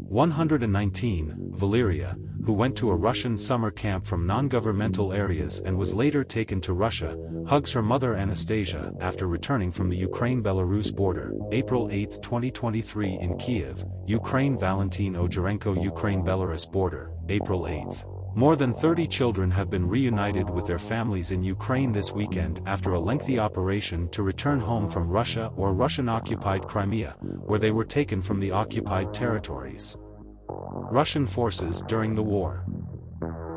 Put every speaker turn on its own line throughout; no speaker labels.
119, Valeriia, who went to a Russian summer camp from non-governmental areas and was later taken to Russia, hugs her mother Anastasiia after returning from the Ukraine-Belarus border, April 8, 2023 in Kiev, Ukraine. Valentyn Ogirenko Ukraine-Belarus border, April 8. More than 30 children have been reunited with their families in Ukraine this weekend after a lengthy operation to return home from Russia or Russian-occupied Crimea, where they were taken from the occupied territories. Russian forces during the war.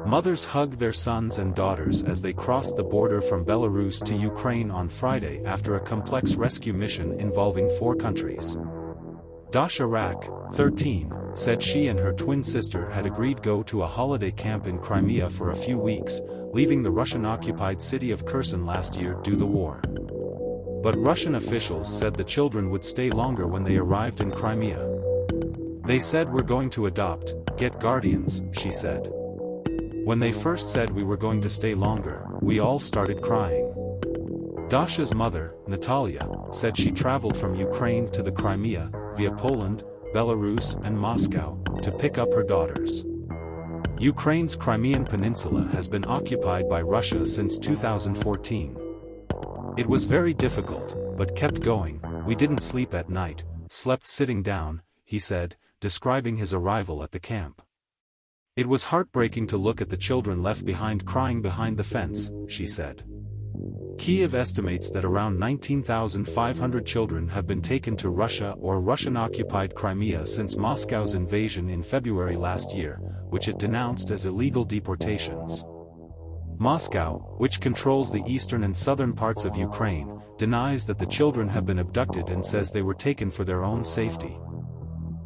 Mothers hugged their sons and daughters as they crossed the border from Belarus to Ukraine on Friday after a complex rescue mission involving 4 countries. Dasha Rakk, 13, said she and her twin sister had agreed to go to a holiday camp in Crimea for a few weeks, leaving the Russian-occupied city of Kherson last year due to the war. But Russian officials said the children would stay longer when they arrived in Crimea. They said we're going to adopt, get guardians, she said. When they first said we were going to stay longer, we all started crying. Dasha's mother, Natalia, said she traveled from Ukraine to the Crimea, via Poland, Belarus and Moscow, to pick up her daughters. Ukraine's Crimean peninsula has been occupied by Russia since 2014. It was very difficult, but kept going. We didn't sleep at night, slept sitting down, he said, describing his arrival at the camp. It was heartbreaking to look at the children left behind crying behind the fence, she said. Kiev estimates that around 19,500 children have been taken to Russia or Russian-occupied Crimea since Moscow's invasion in February last year, which it denounced as illegal deportations. Moscow, which controls the eastern and southern parts of Ukraine, denies that the children have been abducted and says they were taken for their own safety.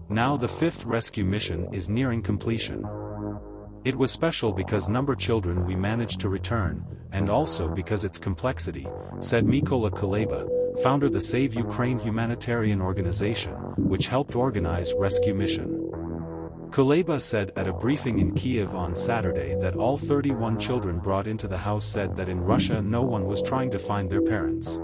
Now the 5th rescue mission is nearing completion. It was special because number children we managed to return, and also because its complexity, said Mykola Kuleba, founder of the Save Ukraine humanitarian organization, which helped organize rescue mission. Kuleba said at a briefing in Kiev on Saturday that all 31 children brought into the house said that in Russia no one was trying to find their parents.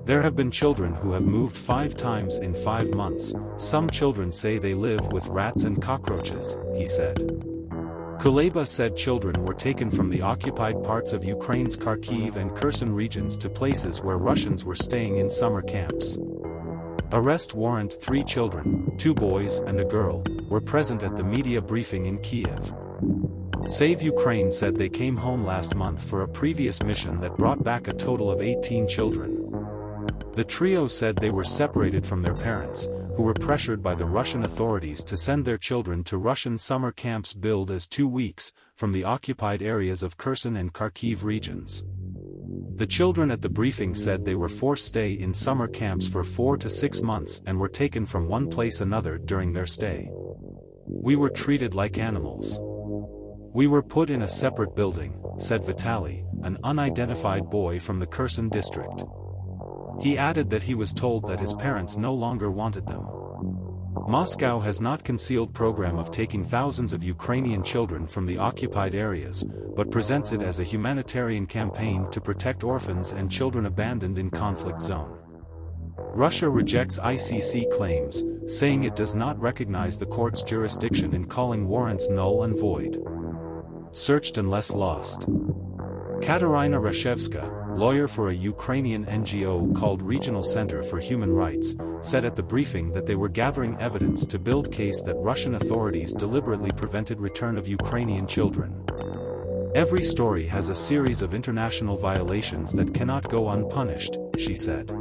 There have been children who have moved 5 times in 5 months. Some children say they live with rats and cockroaches, he said. Kuleba said children were taken from the occupied parts of Ukraine's Kharkiv and Kherson regions to places where Russians were staying in summer camps. Arrest warrant: 3 children, 2 boys and a girl, were present at the media briefing in Kiev. Save Ukraine said they came home last month for a previous mission that brought back a total of 18 children. The trio said they were separated from their parents, who were pressured by the Russian authorities to send their children to Russian summer camps billed as 2 weeks, from the occupied areas of Kherson and Kharkiv regions. The children at the briefing said they were forced to stay in summer camps for 4 to 6 months and were taken from one place another during their stay. We were treated like animals. We were put in a separate building, said Vitaly, an unidentified boy from the Kherson district. He added that he was told that his parents no longer wanted them. Moscow has not concealed program of taking thousands of Ukrainian children from the occupied areas, but presents it as a humanitarian campaign to protect orphans and children abandoned in conflict zone. Russia rejects ICC claims, saying it does not recognize the court's jurisdiction in calling warrants null and void. Searched unless lost. Kateryna Rashevska, lawyer for a Ukrainian NGO called Regional Center for Human Rights, said at the briefing that they were gathering evidence to build case that Russian authorities deliberately prevented return of Ukrainian children. Every story has a series of international violations that cannot go unpunished, she said.